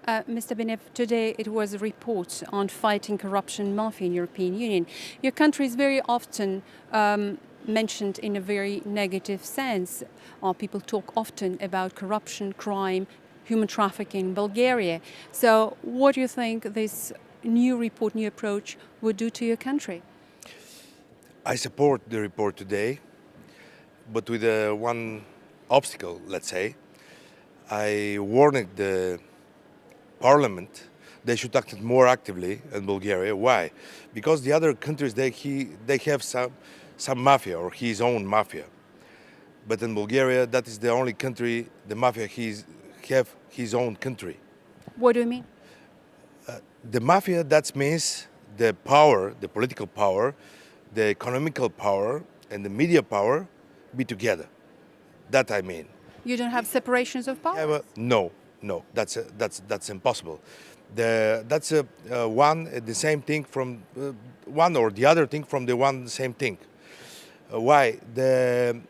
Mr. Binev, today it was a report on fighting corruption mafia in the European Union. Your country is very often mentioned in a very negative sense. People talk often about corruption, crime, human trafficking in Bulgaria. So what do you think this new report, new approach would do to your country? I support the report today, but with one obstacle, let's say. I warned the parliament they should act more actively in Bulgaria. Why? Because the other countries, they have some mafia or his own mafia. But in Bulgaria, that is the only country, the mafia have his own country. What do you mean? The mafia, that means the power, the political power, the economical power, and the media power be together. That I mean. You don't have separations of powers? Yeah, well, no, that's impossible. That's the same thing from one or the other thing from the one same thing. Why? They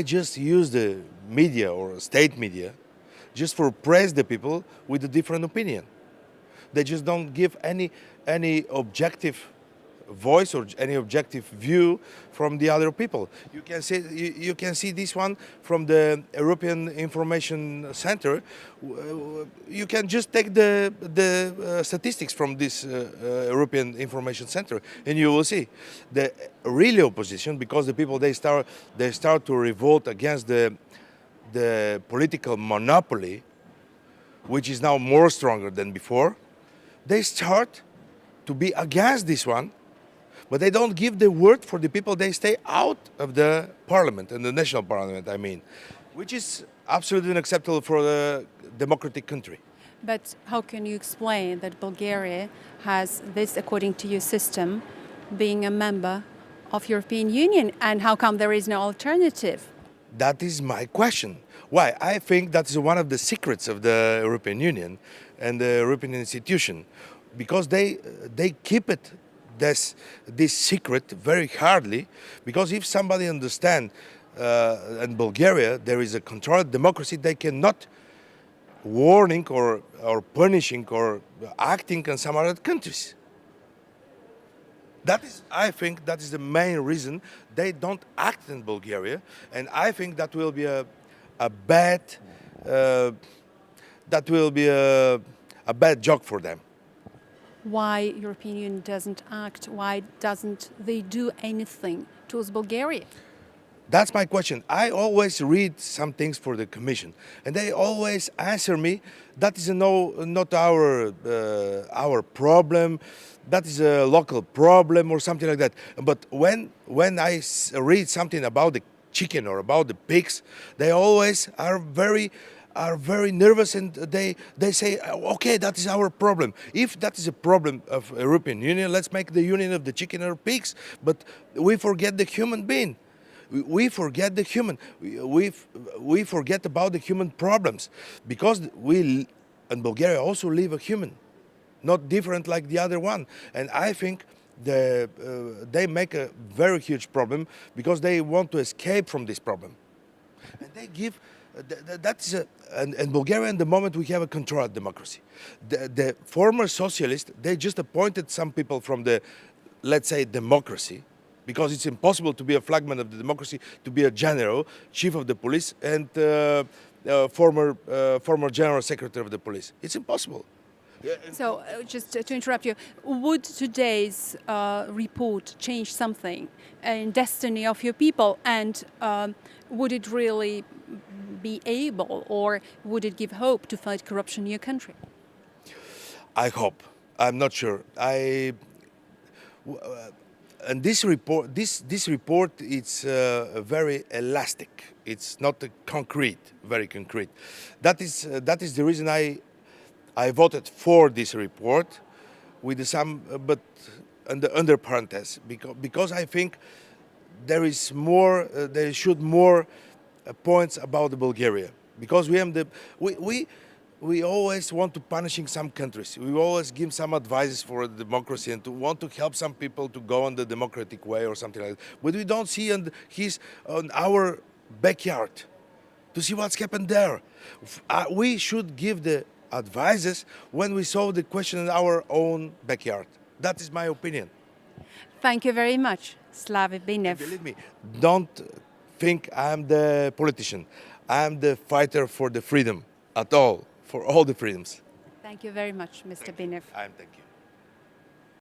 just use the media or state media just for press the people with a different opinion. They just don't give any objective voice or any objective view from the other people. You can see this one from the European Information Center. You can just take the statistics from this European Information Center, and you will see the real opposition, because the people they start to revolt against the political monopoly, which is now more stronger than before. They start to be against this one. But they don't give the word for the people. They stay out of the parliament, and the national parliament, I mean, which is absolutely unacceptable for a democratic country. But how can you explain that Bulgaria has this, according to your system, being a member of European Union, and how come there is no alternative? That is my question. Why? I think that is one of the secrets of the European Union and the European institution, because they keep it this secret very hardly, because if somebody understands in Bulgaria there is a controlled democracy, they cannot warning or punishing or acting in some other countries. I think that is the main reason they don't act in Bulgaria, and I think that will be a bad joke for them. Why European Union doesn't act? Why doesn't they do anything towards Bulgaria? That's my question. I always read some things for the Commission, and they always answer me, that is not our problem, that is a local problem or something like that. But when I read something about the chicken or about the pigs, they always are very nervous, and they say, okay, that is our problem. If that is a problem of European Union, let's make the union of the chicken or pigs. But we forget the human being. We forget the human. We forget about the human problems, because we in Bulgaria also live a human, not different like the other one. And I think they make a very huge problem because they want to escape from this problem, and they give. That's in Bulgaria, in the moment we have a controlled democracy. The former socialists, they just appointed some people from the, let's say, democracy, because it's impossible to be a flagman of the democracy, to be a general, chief of the police, and former general secretary of the police. It's impossible. So, just to interrupt you, would today's report change something in destiny of your people, and would it really be able, or would it give hope to fight corruption in your country? I hope. I'm not sure. And this report, it's very elastic. It's not very concrete. That is the reason I voted for this report, with some, but under parentheses, because I think there should more points about the Bulgaria, because we always want to punishing some countries. We always give some advices for democracy and to want to help some people to go on the democratic way or something like that. But we don't see on our backyard to see what's happened there. We should give the advices when we solve the question in our own backyard. That is my opinion. Thank you very much, Slavi Binev. Believe me, don't think I'm the politician. I'm the fighter for the freedom at all, for all the freedoms. Thank you very much, Mr. Binev. Thank you.